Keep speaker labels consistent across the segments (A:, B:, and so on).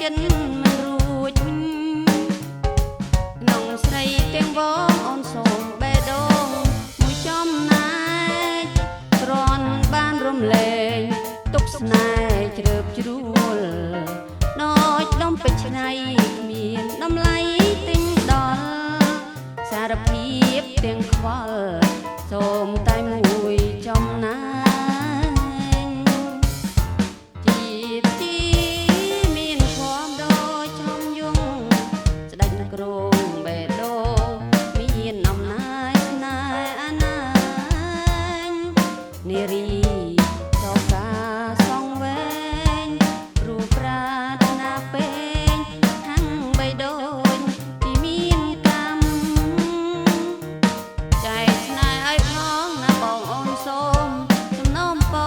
A: ចិត្តមិនរួចក្នុងស្រីទាំងវងអូនសូមបេះដូងមួយចំណែកគ្រាន់បានរំលែងទុកស្នេហ៍ជ្រើបជ្រួលដូចដុំពេជ្រឆ្នៃគ្មានតម្លៃទិញដល់សារភាពទាំងខ្វល់សូមតែមួយចំណែកជាតិជីមានความដូចឈំយងស្ដេចក្រងបេះដូងមានអំណាចស្នេហ៍អាណាញនារីសោកាសងវែងរូបប្រាថ្នាពេញហាំងបេះដូងที่មានកម្មចែកស្នេហ៍ឲ្យផងណាបងអូនសូមសំណូមពរ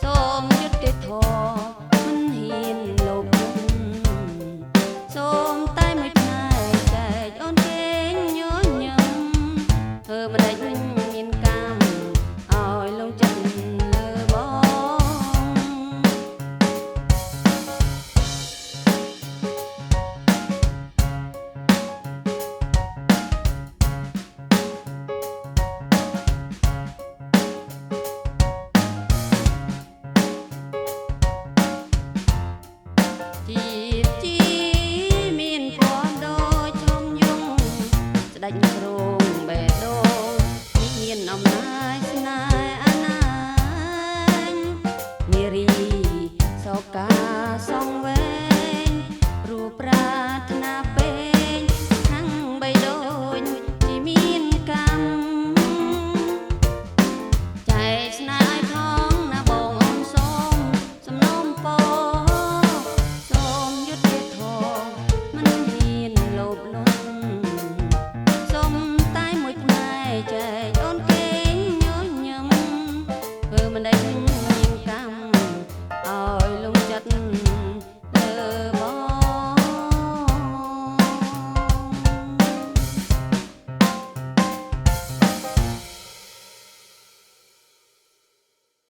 A: សូមយុត្តិធម៌មិនហ៊ានលោភលន់សូមតែមួយផ្នែកចែកអូនគេងញញឹមធ្វើមិនដេច